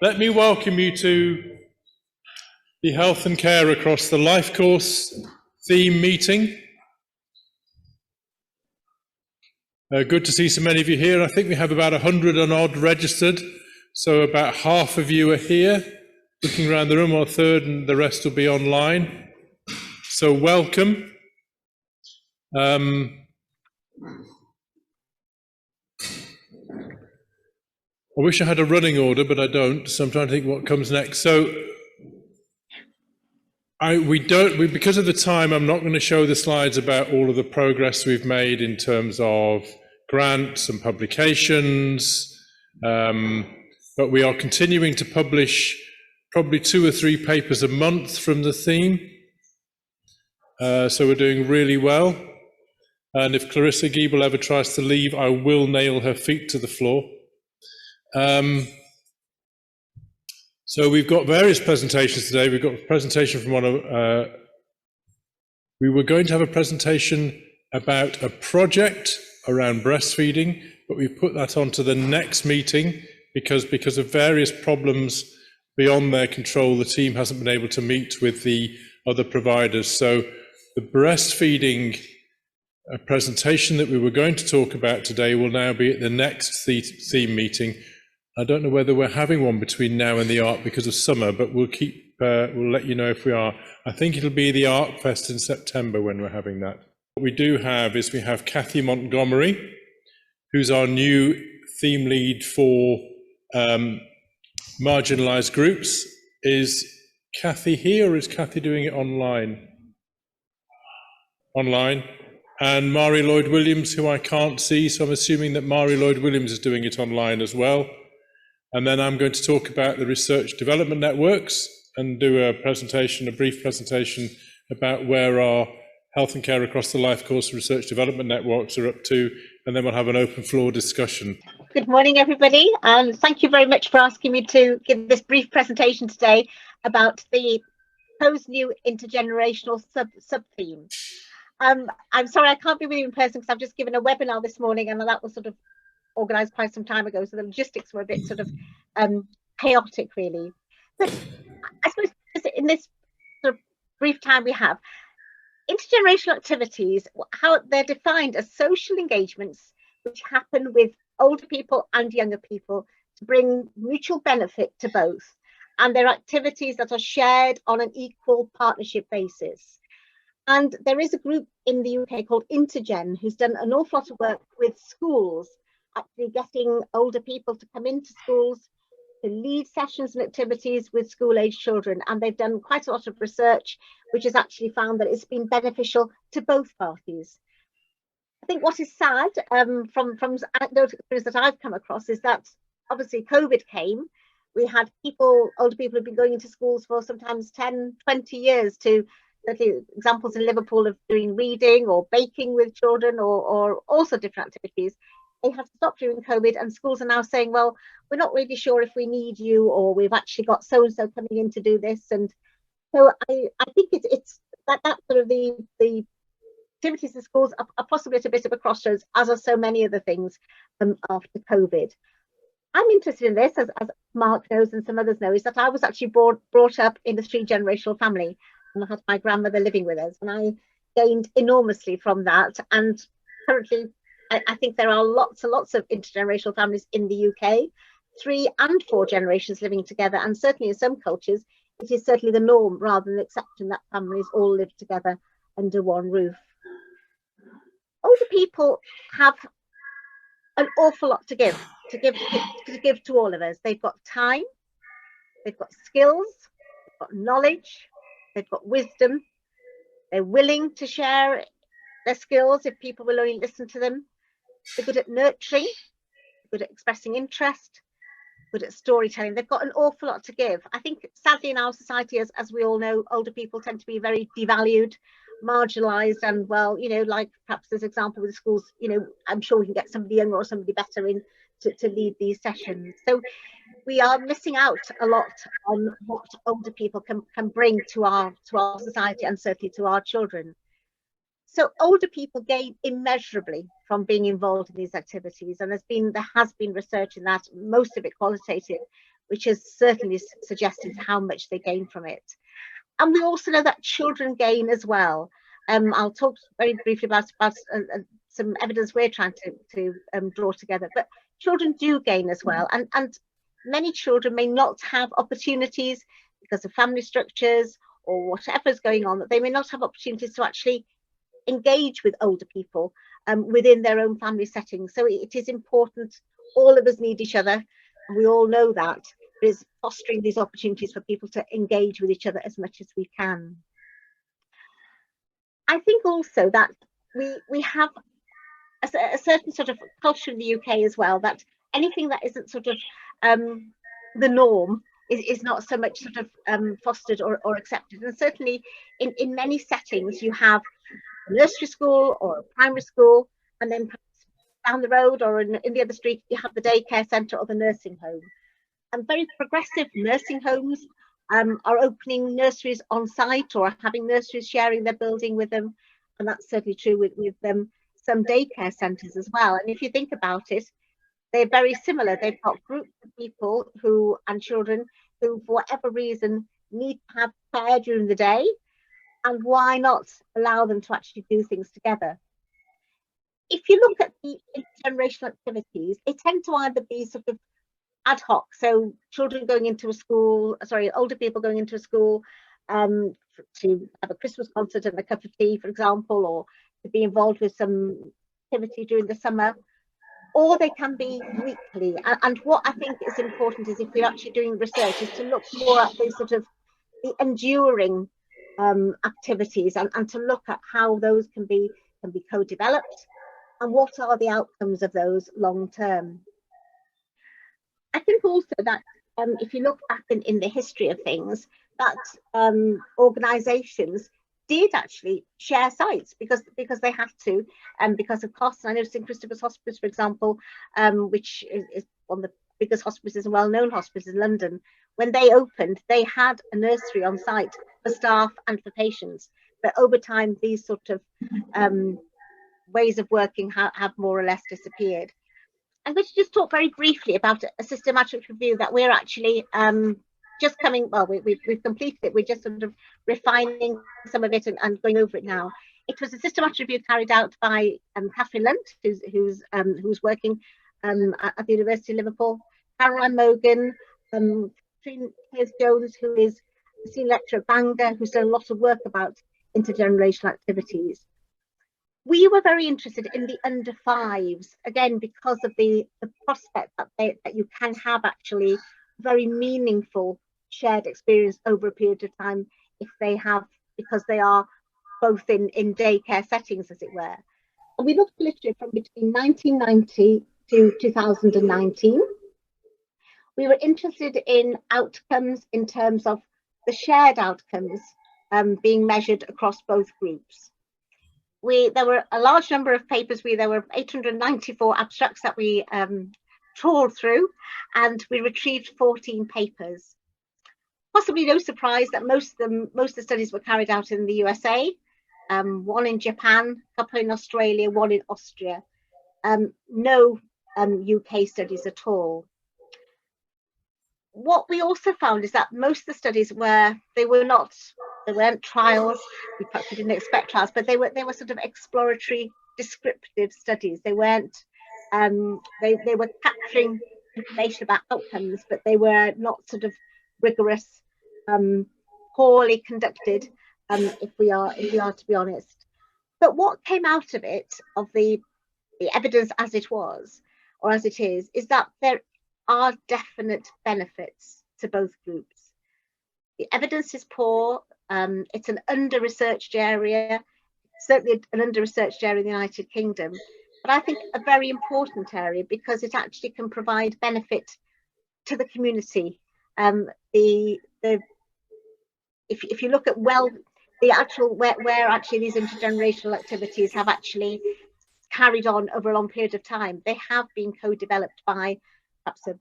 Let me welcome you to the Health and Care Across the Life Course theme meeting. Good to see so many of you here. I think we have about 100 and odd registered, so about half of you are here, looking around the room, or a third, and the rest will be online. So welcome. I wish I had a running order, but I don't, so I'm trying to think what comes next. So because of the time, I'm not going to show the slides about all of the progress we've made in terms of grants and publications, but we are continuing to publish probably 2 or 3 papers a month from the theme. So we're doing really well. And if Clarissa Giebel ever tries to leave, I will nail her feet to the floor. So we've got various presentations today. We've got a presentation from we were going to have a presentation about a project around breastfeeding, but we've put that onto the next meeting because of various problems beyond their control, the team hasn't been able to meet with the other providers. So the breastfeeding presentation that we were going to talk about today will now be at the next theme meeting. I don't know whether we're having one between now and the ARC because of summer, but we'll let you know if we are. I think it'll be the ARC Fest in September when we're having that. What we do have is we have Kathy Montgomery, who's our new theme lead for marginalised groups. Is Kathy here, or is Kathy doing it online? Online. And Mari Lloyd-Williams, who I can't see, so I'm assuming that Mari Lloyd-Williams is doing it online as well. And then I'm going to talk about the research development networks and do a brief presentation about where our Health and Care Across the Life Course research development networks are up to, and then we'll have an open floor discussion. Good morning, everybody, and thank you very much for asking me to give this brief presentation today about the proposed new intergenerational sub-theme. I'm sorry I can't be with you in person because I've just given a webinar this morning, and that was sort of organised quite some time ago, so the logistics were a bit sort of chaotic, really. But I suppose in this sort of brief time we have, intergenerational activities, how they're defined as social engagements which happen with older people and younger people to bring mutual benefit to both, and they're activities that are shared on an equal partnership basis. And there is a group in the UK called Intergen who's done an awful lot of work with schools, actually getting older people to come into schools to lead sessions and activities with school-age children. And they've done quite a lot of research, which has actually found that it's been beneficial to both parties. I think what is sad from anecdotal experience that I've come across is that obviously COVID came. We had older people who've been going into schools for sometimes 10, 20 years to examples in Liverpool of doing reading or baking with children or also different activities. They have to stop during COVID, and schools are now saying, well, we're not really sure if we need you, or we've actually got so-and-so coming in to do this. And so I think it's that sort of the activities in schools are possibly at a bit of a crossroads, as are so many other things after COVID. I'm interested in this, as Mark knows and some others know, is that I was actually brought up in a 3-generational family, and I had my grandmother living with us, and I gained enormously from that. And currently, I think there are lots and lots of intergenerational families in the UK, 3 and 4 generations living together, and certainly in some cultures, it is certainly the norm rather than the exception that families all live together under one roof. Older people have an awful lot to give to all of us. They've got time, they've got skills, they've got knowledge, they've got wisdom. They're willing to share their skills if people will only listen to them. They're good at nurturing, good at expressing interest, good at storytelling. They've got an awful lot to give. I think sadly in our society, as we all know, older people tend to be very devalued, marginalised, and well, like perhaps this example with the schools, I'm sure we can get somebody younger or somebody better in to lead these sessions. So we are missing out a lot on what older people can bring to our society, and certainly to our children. So older people gain immeasurably from being involved in these activities, and there has been research in that, most of it qualitative, which has certainly suggested how much they gain from it. And we also know that children gain as well. I'll talk very briefly about some evidence we're trying to draw together, but children do gain as well. And many children may not have opportunities because of family structures or whatever's going on, that they may not have opportunities to actually engage with older people within their own family settings. So it is important. All of us need each other, and we all know that. It is fostering these opportunities for people to engage with each other as much as we can. I think also that we have a certain sort of culture in the UK as well, that anything that isn't sort of the norm is not so much sort of fostered or accepted. And certainly in many settings you have a nursery school or a primary school, and then down the road or in the other street you have the daycare centre or the nursing home. And very progressive nursing homes are opening nurseries on site or having nurseries sharing their building with them. And that's certainly true with some daycare centres as well. And if you think about it, they're very similar. They've got groups of people and children who, for whatever reason, need to have care during the day. And why not allow them to actually do things together? If you look at the intergenerational activities, they tend to either be sort of ad hoc, so children going into a school, older people going into a school to have a Christmas concert and a cup of tea, for example, or to be involved with some activity during the summer, or they can be weekly. And what I think is important is, if we're actually doing research, is to look more at the sort of the enduring activities and to look at how those can be co-developed and what are the outcomes of those long term. I think also that if you look back in the history of things, that organisations did actually share sites because they had to, because of costs. I know St Christopher's Hospice, for example, which is one of the biggest hospices and well-known hospices in London, when they opened, they had a nursery on site for staff and for patients. But over time, these sort of ways of working have more or less disappeared. I'm going to just talk very briefly about a systematic review that we're actually just coming, well, we've completed it. We're just sort of refining some of it and going over it now. It was a systematic review carried out by Catherine Lunt, who's working at the University of Liverpool, Caroline Mogan, Catherine Jones, who is a senior lecturer at Bangor, who's done a lot of work about intergenerational activities. We were very interested in the under fives, again, because of the prospect that you can have actually very meaningful shared experience over a period of time because they are both in daycare settings, as it were. And we looked at literature from between 1990 to 2019. We were interested in outcomes in terms of the shared outcomes being measured across both groups. There were a large number of papers. There were 894 abstracts that we trawled through, and we retrieved 14 papers. Possibly no surprise that most of the studies were carried out in the USA, one in Japan, a couple in Australia, one in Austria. No UK studies at all. What we also found is that most of the studies weren't trials. We perhaps didn't expect trials, but they were sort of exploratory, descriptive studies. They weren't. They were capturing information about outcomes, but they were not sort of rigorous, poorly conducted. If we are to be honest. But what came out of it, of the evidence as it was or as it is that there are definite benefits to both groups. The evidence is poor. It's an under-researched area, certainly an under-researched area in the United Kingdom, but I think a very important area because it actually can provide benefit to the community. If you look at the actual where actually these intergenerational activities have actually carried on over a long period of time, they have been co-developed by perhaps a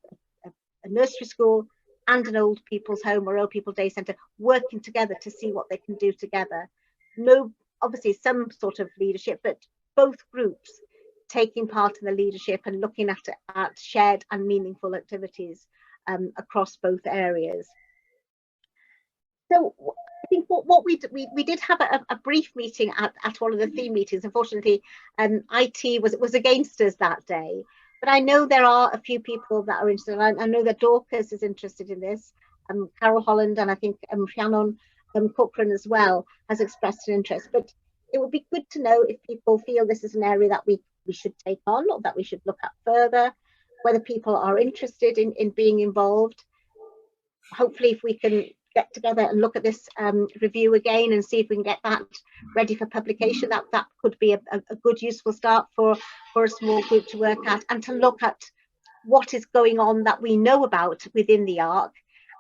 nursery school and an old people's home or old people day centre, working together to see what they can do together. No, obviously some sort of leadership, but both groups taking part in the leadership and looking at shared and meaningful activities. across both areas. So I think what we did have a brief meeting at one of the theme meetings. Unfortunately, IT was against us that day. But I know there are a few people that are interested. I know that Dorcas is interested in this. Carol Holland, and I think Rhiannon Cochrane as well has expressed an interest. But it would be good to know if people feel this is an area that we should take on, or that we should look at further, whether people are interested in being involved. Hopefully, if we can get together and look at this review again and see if we can get that ready for publication, that could be a good, useful start for a small group to work at, and to look at what is going on that we know about within the ARC,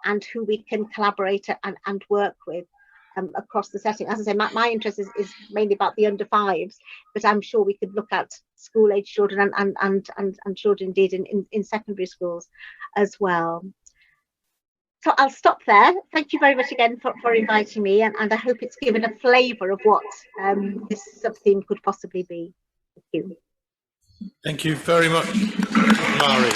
and who we can collaborate and work with across the setting. As I say, my interest is mainly about the under fives, but I'm sure we could look at school age children and children indeed in secondary schools as well. So I'll stop there. Thank you very much again for inviting me, and I hope it's given a flavour of what this sub-theme could possibly be. Thank you. Thank you very much, Mari.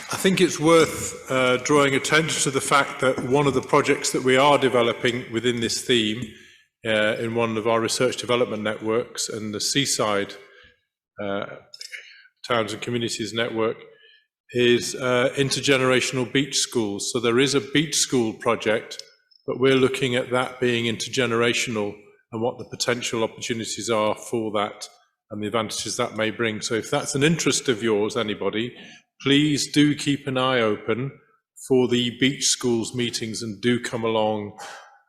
I think it's worth drawing attention to the fact that one of the projects that we are developing within this theme in one of our research development networks, and the Seaside Towns and Communities Network, is intergenerational beach schools. So there is a beach school project, but we're looking at that being intergenerational and what the potential opportunities are for that and the advantages that may bring. So if that's an interest of yours, anybody, please do keep an eye open for the beach schools meetings and do come along.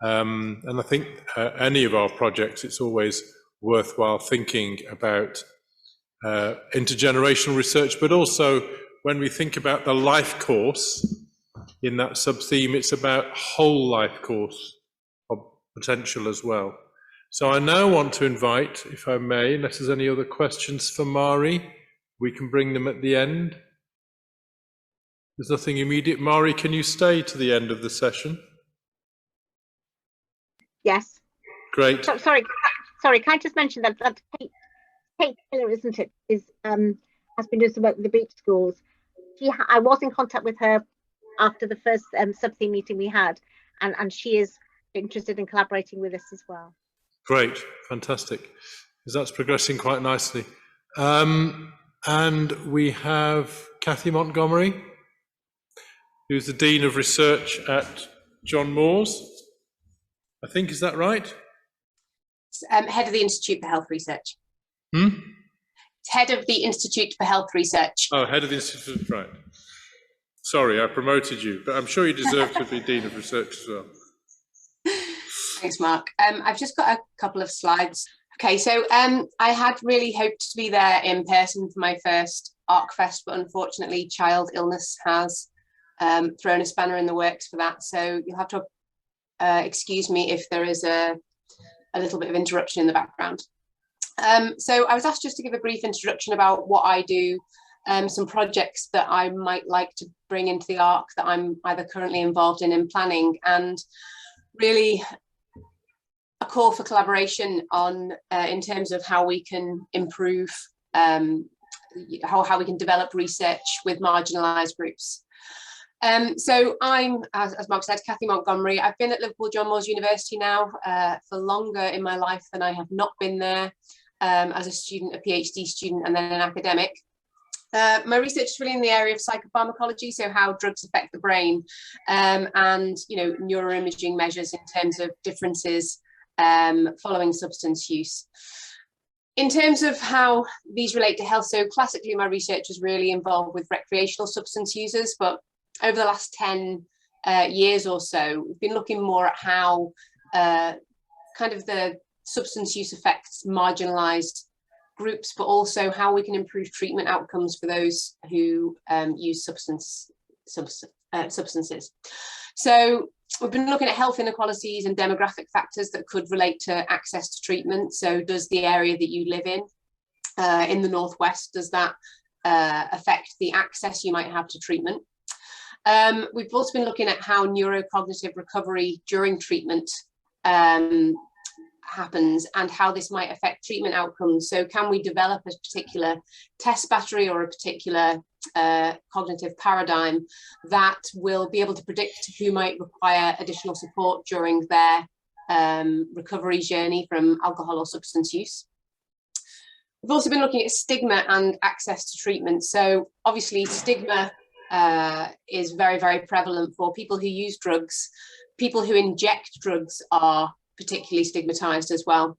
And I think any of our projects, it's always worthwhile thinking about intergenerational research, but also when we think about the life course in that sub-theme, it's about whole life course of potential as well. So I now want to invite, if I may, unless there's any other questions for Mari, we can bring them at the end. There's nothing immediate. Mari, can you stay to the end of the session? Yes. Great. So, sorry, can I just mention that Kate Taylor, isn't it, has been doing some work with the beach schools. I was in contact with her after the first sub-theme meeting we had, and she is interested in collaborating with us as well. Great, fantastic, because that's progressing quite nicely. And we have Cathy Montgomery, who's the Dean of Research at John Moores. I think, is that right? Head of the Institute for Health Research. Head of the Institute for Health Research. Oh, Head of the Institute, right. Sorry, I promoted you, but I'm sure you deserve to be Dean of Research as well. Thanks, Mark. I've just got a couple of slides. Okay, so I had really hoped to be there in person for my first ArcFest, but unfortunately child illness has thrown a spanner in the works for that. So you'll have to excuse me if there is a little bit of interruption in the background. So I was asked just to give a brief introduction about what I do, some projects that I might like to bring into the ARC that I'm either currently involved in planning, and really a call for collaboration on in terms of how we can improve, how we can develop research with marginalised groups. So I'm, as Mark said, Cathy Montgomery. I've been at Liverpool John Moores University now for longer in my life than I have not been there as a student, a PhD student, and then an academic. My research is really in the area of psychopharmacology, so how drugs affect the brain, and neuroimaging measures in terms of differences following substance use. In terms of how these relate to health, so classically my research is really involved with recreational substance users, but over the last 10 years or so, we've been looking more at how kind of the substance use affects marginalised groups, but also how we can improve treatment outcomes for those who use substances. So we've been looking at health inequalities and demographic factors that could relate to access to treatment. So does the area that you live in the Northwest, does that affect the access you might have to treatment? We've also been looking at how neurocognitive recovery during treatment happens and how this might affect treatment outcomes. So can we develop a particular test battery or a particular cognitive paradigm that will be able to predict who might require additional support during their recovery journey from alcohol or substance use. We've also been looking at stigma and access to treatment. So obviously stigma is very, very prevalent for people who use drugs. People who inject drugs are particularly stigmatized as well.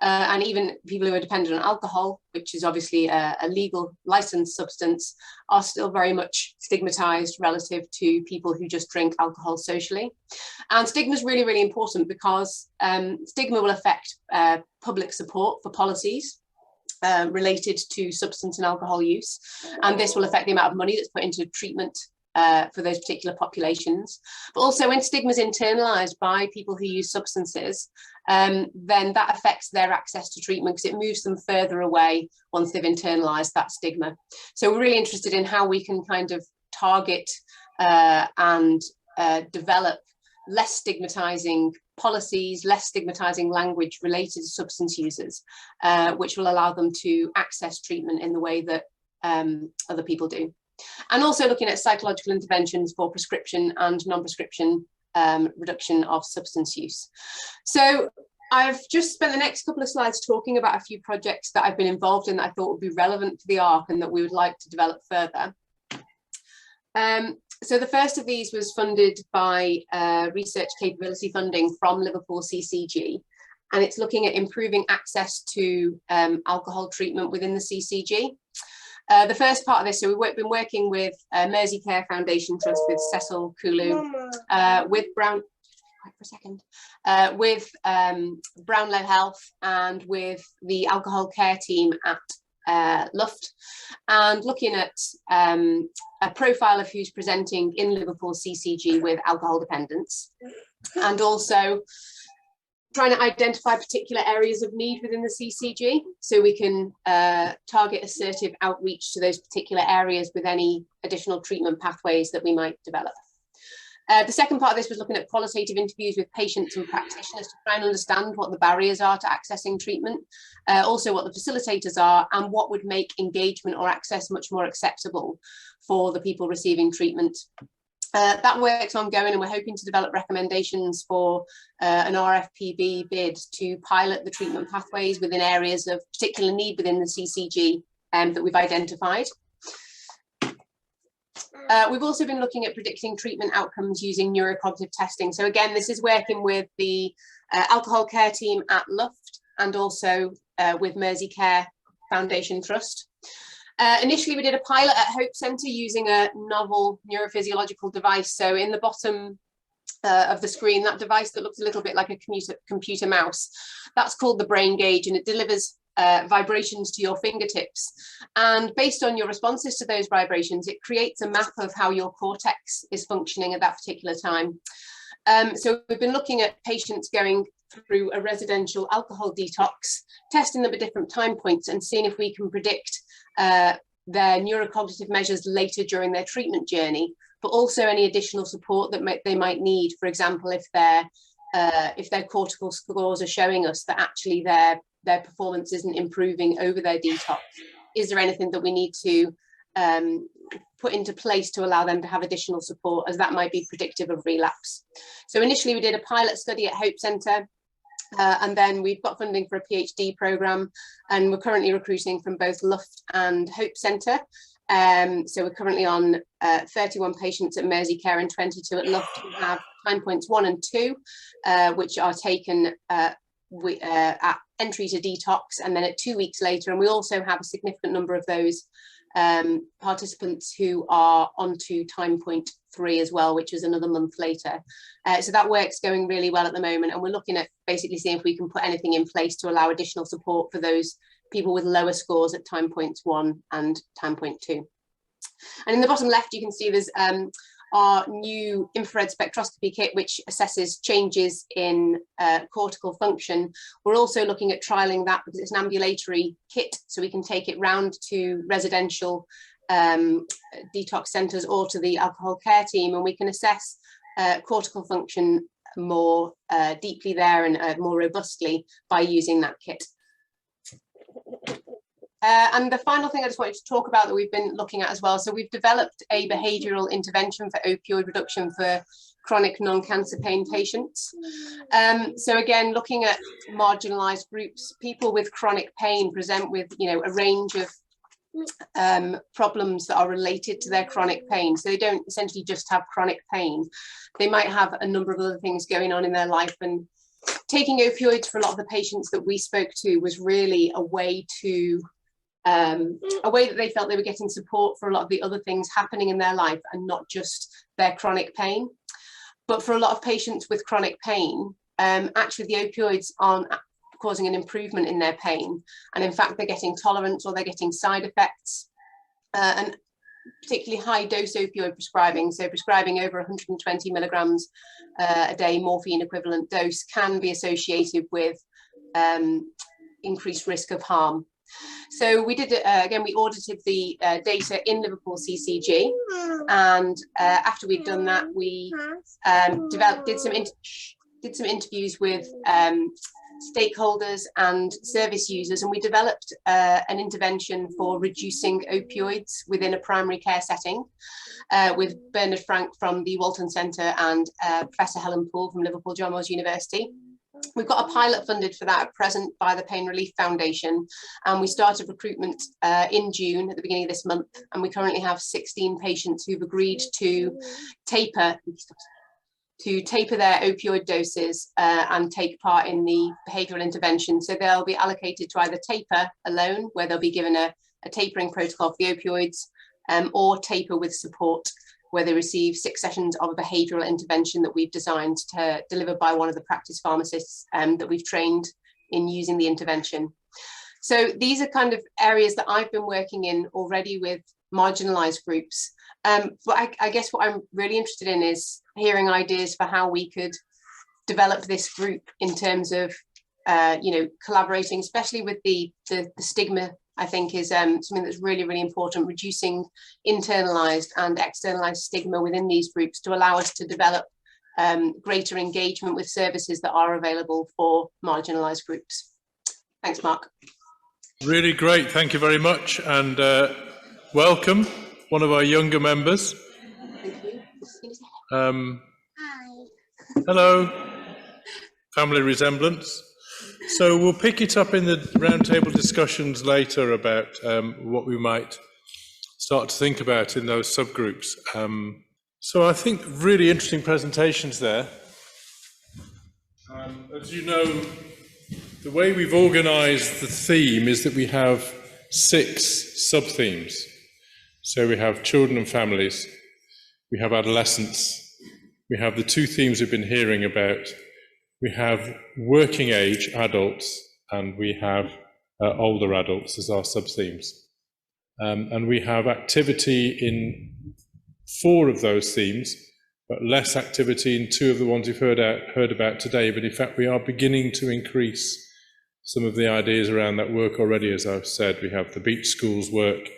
And even people who are dependent on alcohol, which is obviously a legal licensed substance, are still very much stigmatized relative to people who just drink alcohol socially. And stigma is really, really important because stigma will affect public support for policies related to substance and alcohol use. And this will affect the amount of money that's put into treatment for those particular populations. But also when stigma is internalized by people who use substances, then that affects their access to treatment because it moves them further away once they've internalized that stigma. So we're really interested in how we can kind of target and develop less stigmatizing policies, less stigmatizing language related to substance users, which will allow them to access treatment in the way that other people do. And also looking at psychological interventions for prescription and non-prescription reduction of substance use. So I've just spent the next couple of slides talking about a few projects that I've been involved in that I thought would be relevant to the ARC and that we would like to develop further. So the first of these was funded by research capability funding from Liverpool CCG, and it's looking at improving access to alcohol treatment within the CCG. The first part of this, so we've been working with Mersey Care Foundation Trust with Cecil Kulu, with Brownlow Health and with the alcohol care team at Luft, and looking at a profile of who's presenting in Liverpool CCG with alcohol dependence, and also trying to identify particular areas of need within the CCG so we can target assertive outreach to those particular areas with any additional treatment pathways that we might develop. The second part of this was looking at qualitative interviews with patients and practitioners to try and understand what the barriers are to accessing treatment, also what the facilitators are, and what would make engagement or access much more acceptable for the people receiving treatment. That work's ongoing, and we're hoping to develop recommendations for an RFPB bid to pilot the treatment pathways within areas of particular need within the CCG that we've identified. We've also been looking at predicting treatment outcomes using neurocognitive testing. So again, this is working with the alcohol care team at Luft and also with Mersey Care Foundation Trust. Initially, we did a pilot at Hope Centre using a novel neurophysiological device. So in the bottom of the screen, that device that looks a little bit like a computer mouse, that's called the brain gauge, and it delivers vibrations to your fingertips. And based on your responses to those vibrations, it creates a map of how your cortex is functioning at that particular time. So we've been looking at patients going through a residential alcohol detox, testing them at different time points and seeing if we can predict their neurocognitive measures later during their treatment journey, but also any additional support that they might need. For example, if their cortical scores are showing us that actually their performance isn't improving over their detox, is there anything that we need to put into place to allow them to have additional support, as that might be predictive of relapse. So initially we did a pilot study at Hope Centre, and then we've got funding for a PhD programme, and we're currently recruiting from both Luft and Hope Centre. So we're currently on 31 patients at Mersey Care and 22 at Luft. We have time points 1 and 2, which are taken at entry to detox and then at 2 weeks later. And we also have a significant number of those participants who are onto time point 3 as well, which is another month later. So that work's going really well at the moment, and we're looking at basically seeing if we can put anything in place to allow additional support for those people with lower scores at time points 1 and time point 2. And in the bottom left, you can see there's our new infrared spectroscopy kit, which assesses changes in cortical function. We're also looking at trialing that because it's an ambulatory kit, so we can take it round to residential detox centres or to the alcohol care team, and we can assess cortical function more deeply there and more robustly by using that kit. And the final thing I just wanted to talk about that we've been looking at as well, so we've developed a behavioural intervention for opioid reduction for chronic non-cancer pain patients. So again, looking at marginalised groups, people with chronic pain present with, you know, a range of problems that are related to their chronic pain. So they don't essentially just have chronic pain. They might have a number of other things going on in their life, and taking opioids for a lot of the patients that we spoke to was really a way that they felt they were getting support for a lot of the other things happening in their life and not just their chronic pain. But for a lot of patients with chronic pain, actually the opioids aren't causing an improvement in their pain. And in fact, they're getting tolerance or they're getting side effects. And particularly high dose opioid prescribing, so prescribing over 120 milligrams a day morphine equivalent dose, can be associated with increased risk of harm. So we did, again, we audited the data in Liverpool CCG, and after we'd done that, we did some interviews with stakeholders and service users, and we developed an intervention for reducing opioids within a primary care setting with Bernard Frank from the Walton Centre and Professor Helen Poole from Liverpool John Moores University. We've got a pilot funded for that at present by the Pain Relief Foundation, and we started recruitment in June at the beginning of this month, and we currently have 16 patients who've agreed to taper their opioid doses and take part in the behavioural intervention. So they'll be allocated to either taper alone, where they'll be given a tapering protocol for the opioids, or taper with support, where they receive 6 sessions of a behavioural intervention that we've designed to deliver by one of the practice pharmacists that we've trained in using the intervention. So these are kind of areas that I've been working in already with marginalised groups. But I guess what I'm really interested in is hearing ideas for how we could develop this group in terms of, you know, collaborating, especially with the stigma. I think is something that's really, really important, reducing internalised and externalised stigma within these groups to allow us to develop greater engagement with services that are available for marginalised groups. Thanks, Mark. Really great, thank you very much, and welcome, one of our younger members. Thank you. Hi. Hello, family resemblance. So we'll pick it up in the roundtable discussions later about what we might start to think about in those subgroups. So I think really interesting presentations there. As you know, the way we've organised the theme is that we have 6 sub-themes. So we have children and families, we have adolescents, we have the 2 themes we've been hearing about. We have working age adults, and we have older adults as our sub-themes. And we have activity in 4 of those themes, but less activity in 2 of the ones we've heard about today. But in fact, we are beginning to increase some of the ideas around that work already. As I've said, we have the beach schools work,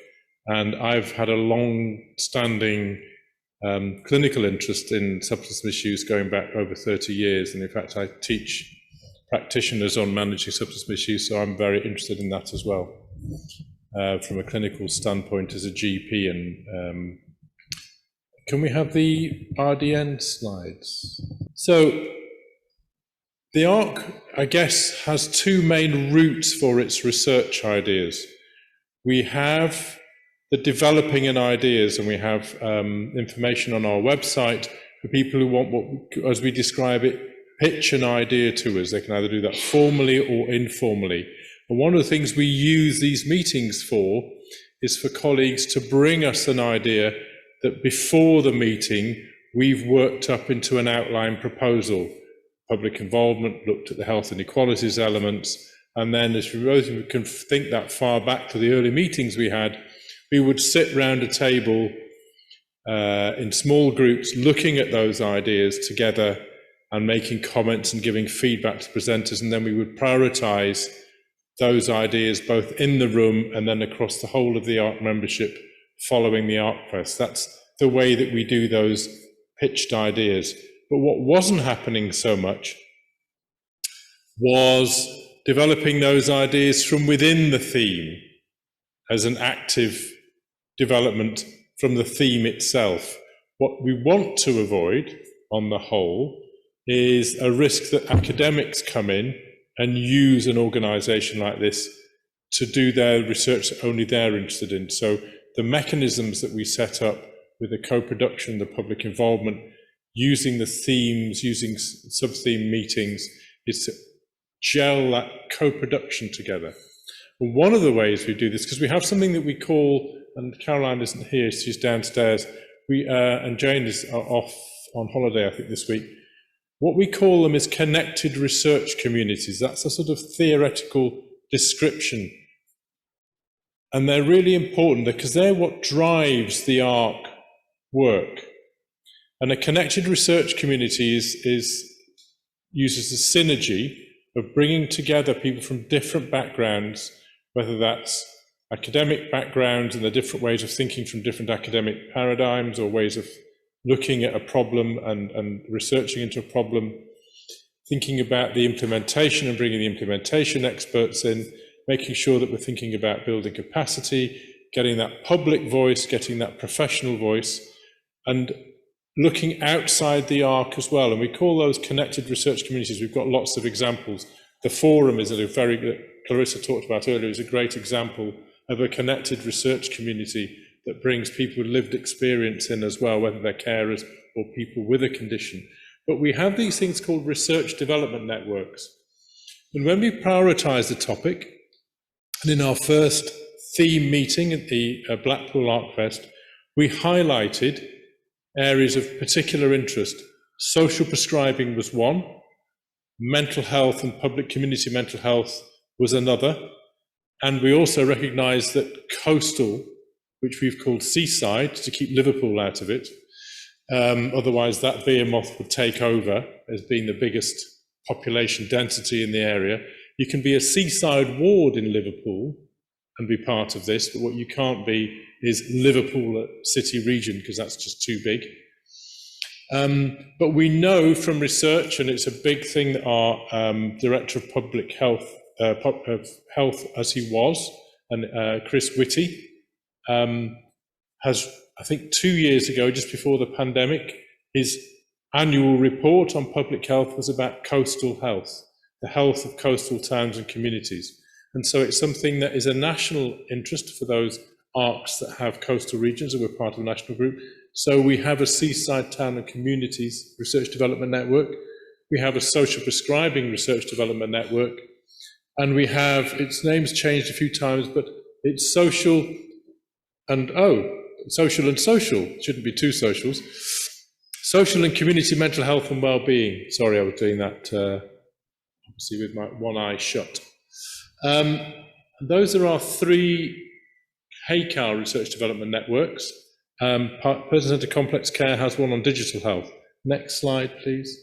and I've had a long-standing clinical interest in substance misuse going back over 30 years. And in fact, I teach practitioners on managing substance misuse, so I'm very interested in that as well, from a clinical standpoint as a GP. And can we have the RDN slides? So the ARC, I guess, has 2 main routes for its research ideas. We have the developing in ideas, and we have information on our website for people who want what, as we describe it, pitch an idea to us. They can either do that formally or informally. And one of the things we use these meetings for is for colleagues to bring us an idea that before the meeting we've worked up into an outline proposal. Public involvement, looked at the health inequalities elements, and then as we can think that far back to the early meetings we had, we would sit round a table in small groups looking at those ideas together and making comments and giving feedback to presenters, and then we would prioritise those ideas both in the room and then across the whole of the ARC membership following the ARC press. That's the way that we do those pitched ideas. But what wasn't happening so much was developing those ideas from within the theme as an active development from the theme itself. What we want to avoid, on the whole, is a risk that academics come in and use an organisation like this to do their research that only they're interested in. So the mechanisms that we set up with the co-production, the public involvement, using the themes, using sub-theme meetings, is to gel that co-production together. And one of the ways we do this, because we have something that we call, and Caroline isn't here, she's downstairs, and Jane is off on holiday, I think, this week. What we call them is connected research communities. That's a sort of theoretical description. And they're really important because they're what drives the ARC work. And a connected research community uses a synergy of bringing together people from different backgrounds, whether that's academic backgrounds and the different ways of thinking from different academic paradigms or ways of looking at a problem and researching into a problem, thinking about the implementation and bringing the implementation experts in, making sure that we're thinking about building capacity, getting that public voice, getting that professional voice, and looking outside the ARC as well. And we call those connected research communities. We've got lots of examples. The forum is that Clarissa talked about earlier, is a great example of a connected research community that brings people with lived experience in as well, whether they're carers or people with a condition. But we have these things called research development networks. And when we prioritize the topic, and in our first theme meeting at the Blackpool ArcFest, we highlighted areas of particular interest. Social prescribing was one, mental health and public community mental health was another, and we also recognised that coastal, which we've called seaside to keep Liverpool out of it, otherwise that behemoth would take over as being the biggest population density in the area. You can be a seaside ward in Liverpool and be part of this, but what you can't be is Liverpool city region, because that's just too big. But we know from research, and it's a big thing that our Director of Public Health, as he was, and Chris Whitty, has, I think 2 years ago, just before the pandemic, his annual report on public health was about coastal health, the health of coastal towns and communities. And so it's something that is a national interest for those ARCs that have coastal regions, and we're part of a national group. So we have a seaside town and communities research development network. We have a social prescribing research development network. And we have, its name's changed a few times, but it's social and social, shouldn't be two socials. Social and community mental health and well-being. Sorry, I was doing that obviously with my one eye shut. Those are our three HaCAL research development networks. Person-centered complex care has one on digital health. Next slide, please.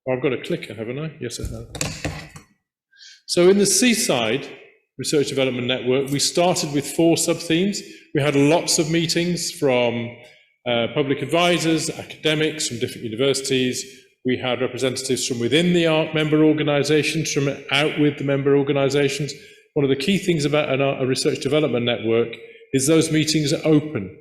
Oh, I've got a clicker, haven't I? Yes, I have. So in the Seaside Research Development Network, we started with 4 sub-themes. We had lots of meetings from public advisors, academics from different universities. We had representatives from within the ARC member organisations, from out with the member organisations. One of the key things about a research development network is those meetings are open.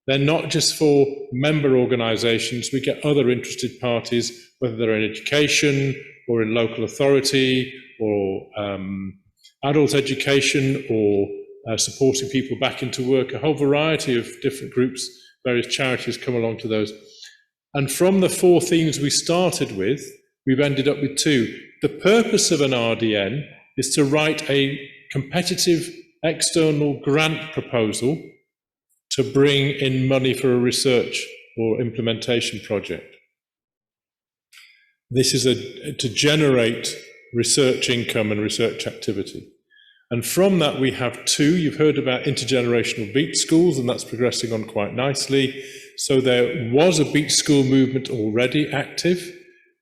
They're not just for member organisations. We get other interested parties, whether they're in education or in local authority or adult education or supporting people back into work. A whole variety of different groups, various charities come along to those. And from the 4 themes we started with, we've ended up with 2. The purpose of an RDN is to write a competitive external grant proposal to bring in money for a research or implementation project. This is to generate research income and research activity. And from that we have 2. You've heard about intergenerational beach schools, and that's progressing on quite nicely. So there was a beach school movement already active.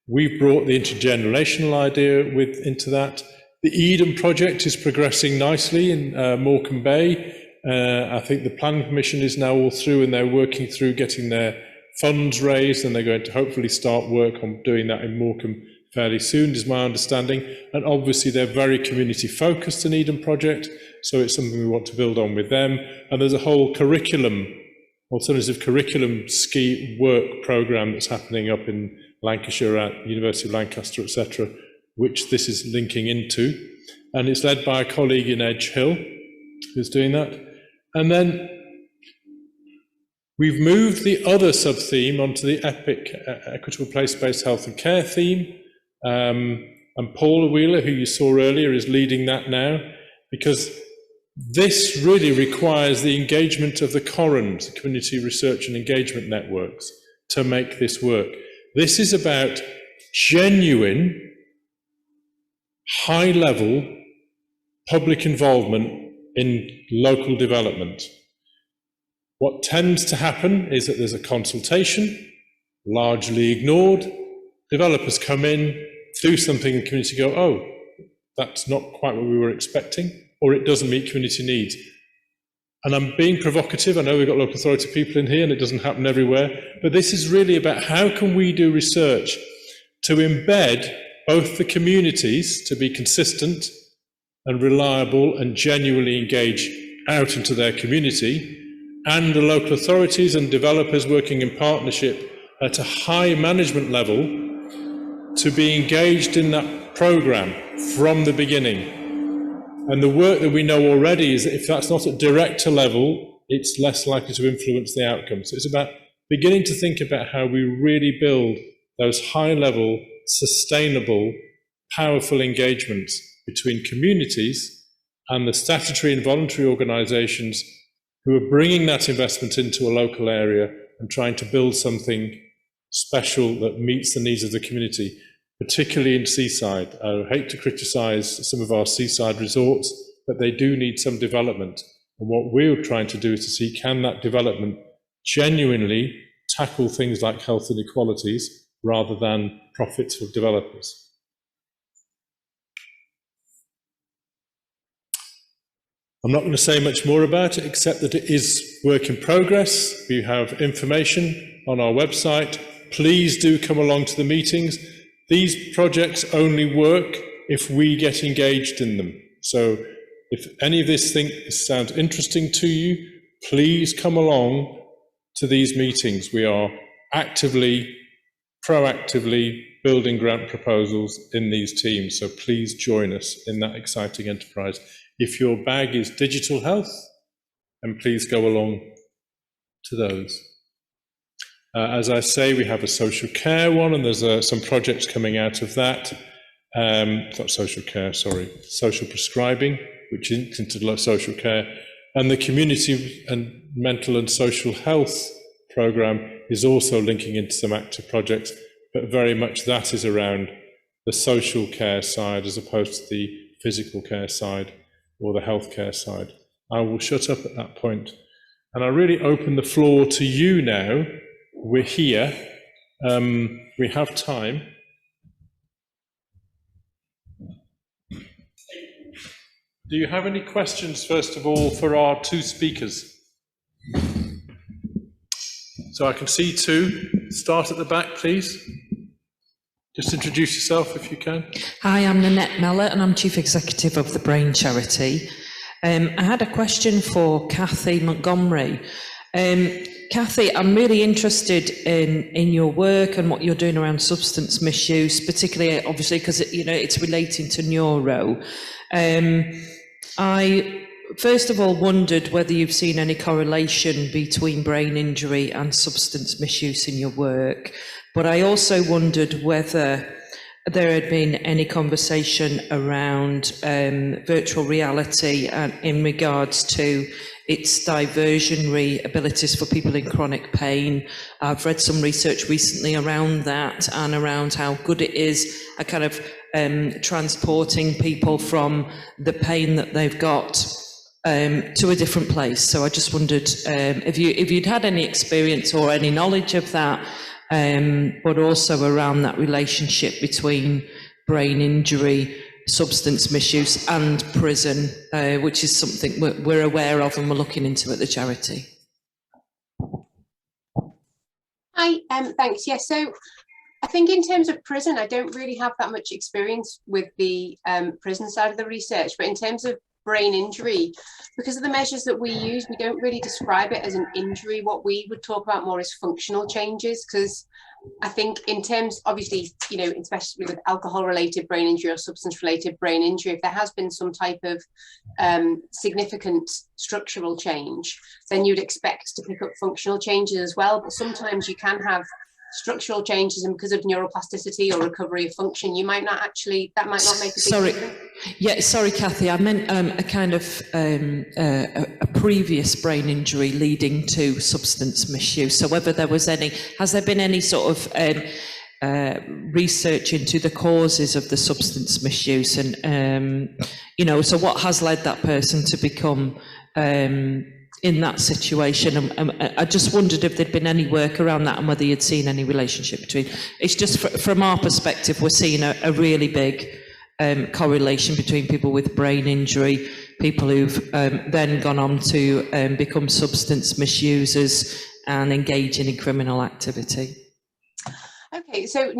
We brought the intergenerational idea into that. The Eden project is progressing nicely in Morecambe Bay. I think the planning permission is now all through, and they're working through getting their funds raised, and they're going to hopefully start work on doing that in Morecambe fairly soon, is my understanding. And obviously they're very community focused, the Needham project, so it's something we want to build on with them. And there's a whole alternative curriculum ski work programme that's happening up in Lancashire at University of Lancaster, etc., which this is linking into. And it's led by a colleague in Edge Hill who's doing that. And then we've moved the other sub-theme onto the EPIC, Equitable Place-Based Health and Care theme. And Paula Wheeler, who you saw earlier, is leading that now, because this really requires the engagement of the CORENs, the Community Research and Engagement Networks, to make this work. This is about genuine, high-level public involvement in local development. What tends to happen is that there's a consultation, largely ignored. Developers come in, do something, and the community go, oh, that's not quite what we were expecting, or it doesn't meet community needs. And I'm being provocative. I know we've got local authority people in here, and it doesn't happen everywhere, but this is really about how can we do research to embed both the communities to be consistent and reliable and genuinely engage out into their community, and the local authorities and developers working in partnership at a high management level to be engaged in that programme from the beginning. And the work that we know already is that if that's not at director level, it's less likely to influence the outcome. So it's about beginning to think about how we really build those high-level, sustainable, powerful engagements between communities and the statutory and voluntary organisations who are bringing that investment into a local area and trying to build something special that meets the needs of the community, particularly in seaside. I hate to criticise some of our seaside resorts, but they do need some development. And what we're trying to do is to see, can that development genuinely tackle things like health inequalities rather than profits for developers. I'm not going to say much more about it, except that it is work in progress. We have information on our website. Please do come along to the meetings. These projects only work if we get engaged in them. So if any of this sounds interesting to you, please come along to these meetings. We are actively, proactively building grant proposals in these teams. So please join us in that exciting enterprise. If your bag is digital health, then please go along to those. As I say, we have a social care one, and there's some projects coming out of that. Not social care, sorry, social prescribing, which is into social care. And the community and mental and social health programme is also linking into some active projects, but very much that is around the social care side as opposed to the physical care side or the healthcare side. I will shut up at that point. And I really open the floor to you now. We're here. We have time. Do you have any questions, first of all, for our two speakers? So I can see two. Start at the back, please. Just introduce yourself if you can. Hi, I'm Nanette Mellor and I'm Chief Executive of the Brain Charity. I had a question for Cathy Montgomery. Cathy, I'm really interested in your work and what you're doing around substance misuse, particularly obviously because it's relating to neuro. I first of all wondered whether you've seen any correlation between brain injury and substance misuse in your work, but I also wondered whether there had been any conversation around virtual reality and in regards to its diversionary abilities for people in chronic pain. I've read some research recently around that and around how good it is at kind of transporting people from the pain that they've got to a different place. So I just wondered if you'd had any experience or any knowledge of that, but also around that relationship between brain injury, substance misuse and prison, which is something we're aware of and we're looking into at the charity. Hi, thanks. Yes, so I think in terms of prison, I don't really have that much experience with the prison side of the research, but in terms of brain injury, because of the measures that we use, we don't really describe it as an injury. What we would talk about more is functional changes, because I think in terms, obviously, you know, especially with alcohol-related brain injury or substance-related brain injury, if there has been some type of significant structural change, then you'd expect to pick up functional changes as well. But sometimes you can have structural changes, and because of neuroplasticity or recovery of function, you might not actually, that might not make a big difference. Yeah, sorry, Kathy, I meant a kind of a previous brain injury leading to substance misuse. So whether there was any, has there been any sort of research into the causes of the substance misuse, and you know, so what has led that person to become in that situation? I just wondered if there'd been any work around that and whether you'd seen any relationship between. It's just from our perspective, we're seeing a really big correlation between people with brain injury, people who've then gone on to become substance misusers and engaging in criminal activity. Okay, so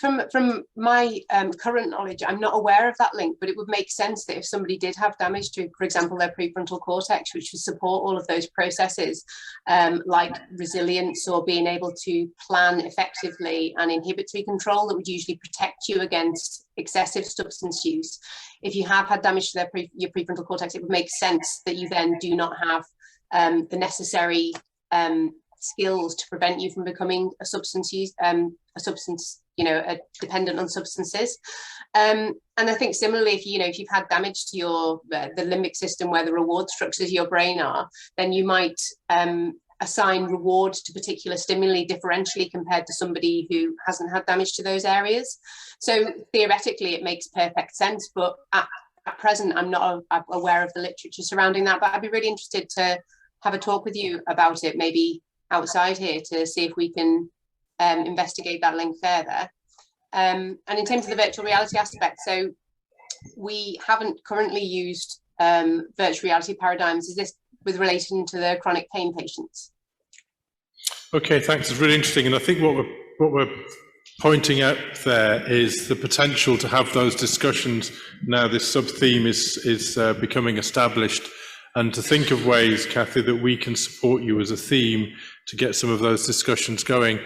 from my current knowledge, I'm not aware of that link, but it would make sense that if somebody did have damage to, for example, their prefrontal cortex, which would support all of those processes, like resilience or being able to plan effectively and inhibitory control that would usually protect you against excessive substance use. If you have had damage to your prefrontal cortex, it would make sense that you then do not have the necessary skills to prevent you from becoming a substance use, dependent on substances. And I think similarly, if you've had damage to your the limbic system where the reward structures of your brain are, then you might assign reward to particular stimuli differentially compared to somebody who hasn't had damage to those areas. So theoretically, it makes perfect sense, but at present, I'm not aware of the literature surrounding that. But I'd be really interested to have a talk with you about it, maybe outside here, to see if we can investigate that link further. And in terms of the virtual reality aspect, so we haven't currently used virtual reality paradigms. Is this with relation to the chronic pain patients? Okay, thanks. It's really interesting, and I think what we're pointing out there is the potential to have those discussions now this sub-theme is becoming established, and to think of ways, Kathy, that we can support you as a theme to get some of those discussions going.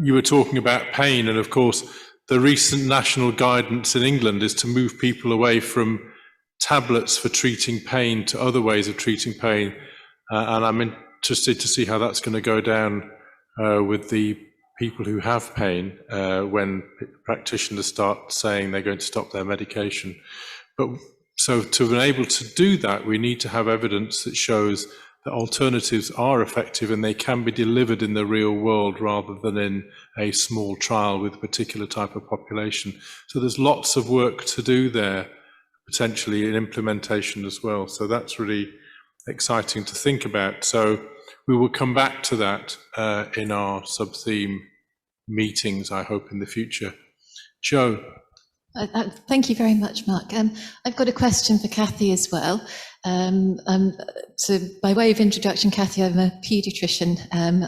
You were talking about pain, and of course, the recent national guidance in England is to move people away from tablets for treating pain to other ways of treating pain. And I'm interested to see how that's going to go down with the people who have pain when practitioners start saying they're going to stop their medication. But so to be able to do that, we need to have evidence that shows that alternatives are effective and they can be delivered in the real world rather than in a small trial with a particular type of population. So there's lots of work to do there, potentially in implementation as well. So that's really exciting to think about. So we will come back to that in our sub-theme meetings, I hope, in the future. Jo. Thank you very much, Mark. I've got a question for Kathy as well. So by way of introduction, Kathy, I'm a paediatrician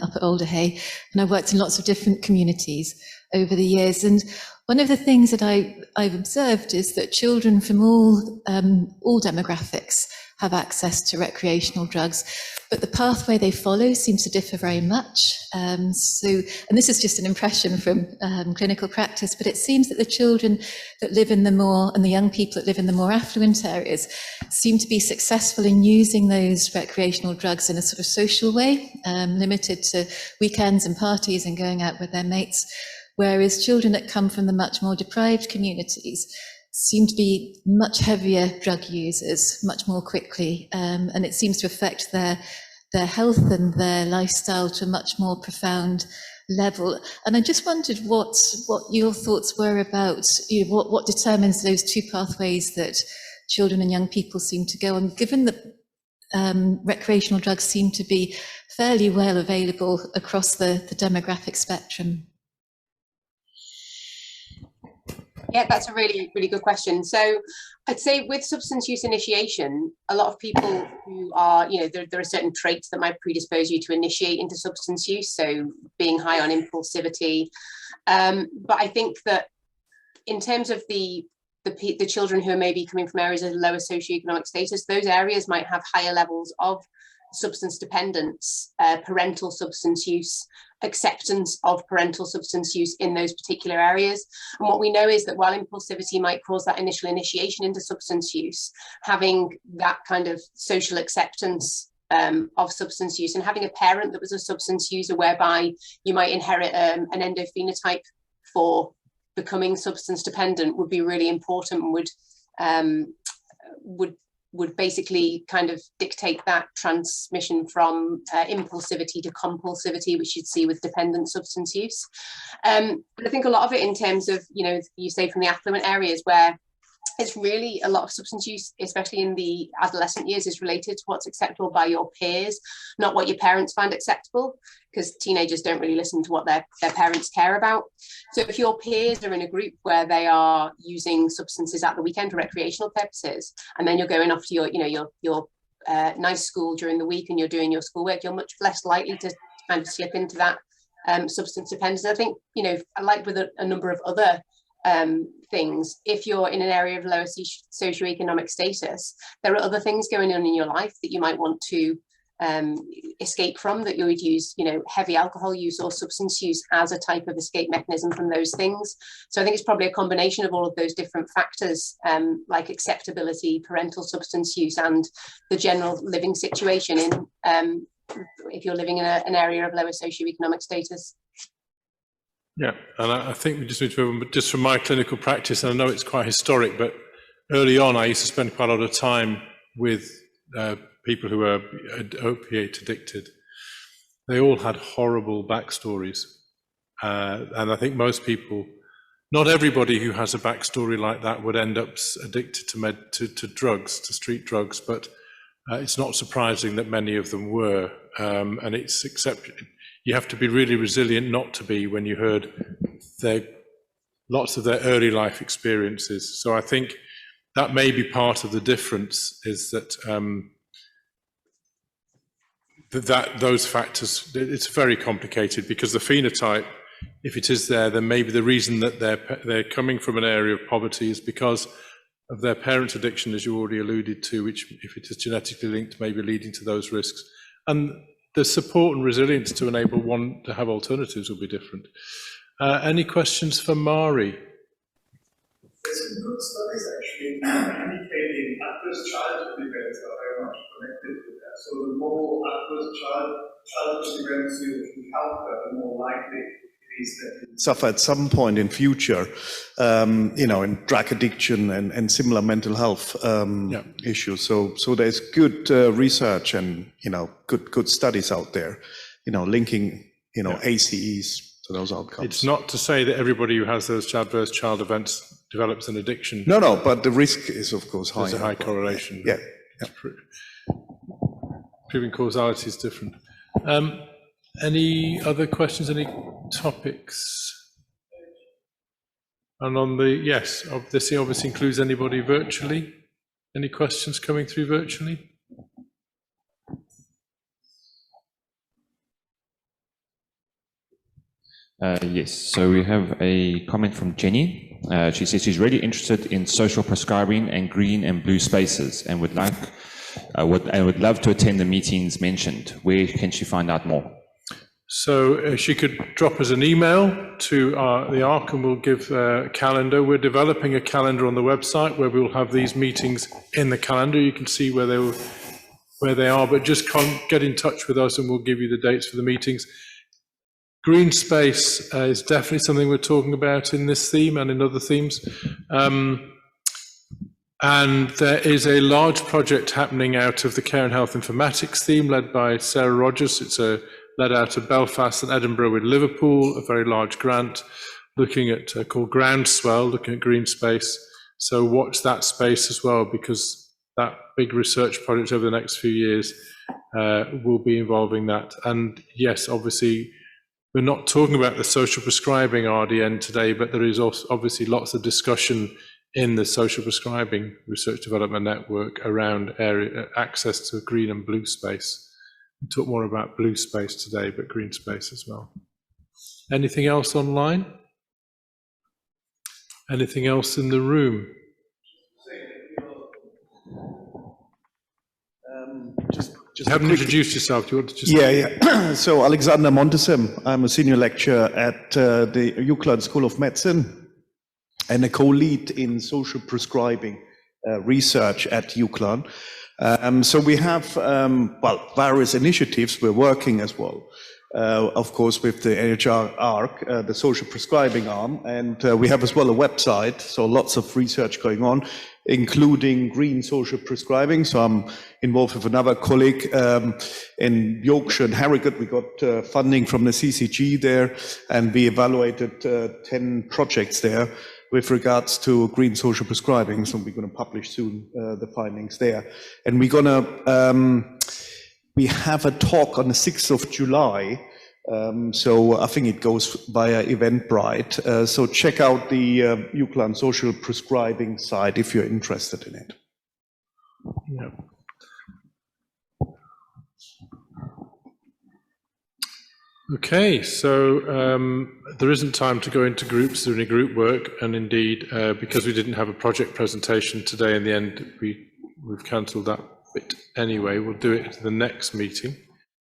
up at Alderhay, and I've worked in lots of different communities over the years. And one of the things that I've observed is that children from all demographics have access to recreational drugs, but the pathway they follow seems to differ very much. And this is just an impression from clinical practice, but it seems that the children that live in the more, and the young people that live in the more affluent areas seem to be successful in using those recreational drugs in a sort of social way, limited to weekends and parties and going out with their mates, whereas children that come from the much more deprived communities seem to be much heavier drug users much more quickly, and it seems to affect their health and their lifestyle to a much more profound level. And I just wondered what your thoughts were about, what determines those two pathways that children and young people seem to go on, given that recreational drugs seem to be fairly well available across the demographic spectrum. Yeah, that's a really, really good question. So I'd say with substance use initiation, a lot of people who are, there are certain traits that might predispose you to initiate into substance use. So being high on impulsivity. But I think that in terms of the children who are maybe coming from areas of lower socioeconomic status, those areas might have higher levels of substance dependence, parental substance use, acceptance of parental substance use in those particular areas. And what we know is that while impulsivity might cause that initial initiation into substance use, having that kind of social acceptance of substance use and having a parent that was a substance user, whereby you might inherit an endophenotype for becoming substance dependent, would be really important and would basically kind of dictate that transmission from impulsivity to compulsivity, which you'd see with dependent substance use. But I think a lot of it in terms of, you say from the affluent areas where it's really a lot of substance use, especially in the adolescent years, is related to what's acceptable by your peers, not what your parents find acceptable, because teenagers don't really listen to what their parents care about. So if your peers are in a group where they are using substances at the weekend for recreational purposes, and then you're going off to your nice school during the week and you're doing your schoolwork, you're much less likely to kind of slip into that substance dependence. I think, like with a number of other things, if you're in an area of lower socioeconomic status, there are other things going on in your life that you might want to escape from, that you would use, heavy alcohol use or substance use as a type of escape mechanism from those things. So I think it's probably a combination of all of those different factors, like acceptability, parental substance use, and the general living situation in if you're living in an area of lower socioeconomic status. Yeah, and I think we just need to, just from my clinical practice, and I know it's quite historic, but early on I used to spend quite a lot of time with people who were opiate addicted. They all had horrible backstories. And I think most people, not everybody who has a backstory like that would end up addicted to drugs, to street drugs, but it's not surprising that many of them were. And it's you have to be really resilient not to be when you heard lots of their early life experiences. So I think that may be part of the difference, is that those factors, it's very complicated, because the phenotype, if it is there, then maybe the reason that they're coming from an area of poverty is because of their parents' addiction, as you already alluded to, which, if it is genetically linked, may be leading to those risks. And the support and resilience to enable one to have alternatives will be different. Any questions for Mari? There's some good studies actually indicating adverse childhood events are very much connected to that. So the more adverse childhood events you encounter, the more likely it is that you suffer at some point in future, in drug addiction and similar mental health issues. So there's good research and good studies out there, linking ACEs to those outcomes. It's not to say that everybody who has those adverse child events develops an addiction. No, but the risk is, of course, high. There's a high correlation. Yeah. Proving causality is different. Any other questions, any topics? And on the, yes, this obviously includes anybody virtually. Any questions coming through virtually? Yes, so we have a comment from Jenny. She says she's really interested in social prescribing and green and blue spaces, and would love to attend the meetings mentioned. Where can she find out more? So she could drop us an email to the ARC, and we'll give a calendar. We're developing a calendar on the website where we'll have these meetings in the calendar. You can see where they are, but just get in touch with us and we'll give you the dates for the meetings. Green space is definitely something we're talking about in this theme and in other themes. And there is a large project happening out of the Care and Health Informatics theme, led by Sarah Rogers. It's led out of Belfast and Edinburgh with Liverpool, a very large grant looking at called Groundswell, looking at green space. So watch that space as well, because that big research project over the next few years will be involving that. And yes, obviously, we're not talking about the social prescribing RDN today, but there is also obviously lots of discussion in the social prescribing research development network around access to green and blue space. We talk more about blue space today, but green space as well. Anything else online? Anything else in the room? You haven't introduced yourself. Do you want to just... Yeah. So Alexander Montesem, I'm a senior lecturer at the UCLan School of Medicine and a co-lead in social prescribing research at UCLan. So we have, various initiatives we're working as well. Of course, with the NHR ARC, the social prescribing arm, and we have as well a website, so lots of research going on, including green social prescribing. So I'm involved with another colleague in Yorkshire and Harrogate. We got funding from the CCG there, and we evaluated 10 projects there with regards to green social prescribing. So we're going to publish soon the findings there. And we're going to... we have a talk on the 6th of July, so I think it goes via Eventbrite. So check out the UCLan social prescribing site if you're interested in it. Yeah. Okay, so there isn't time to go into groups doing any group work, and indeed, because we didn't have a project presentation today, in the end, we've cancelled that bit anyway. We'll do it at the next meeting.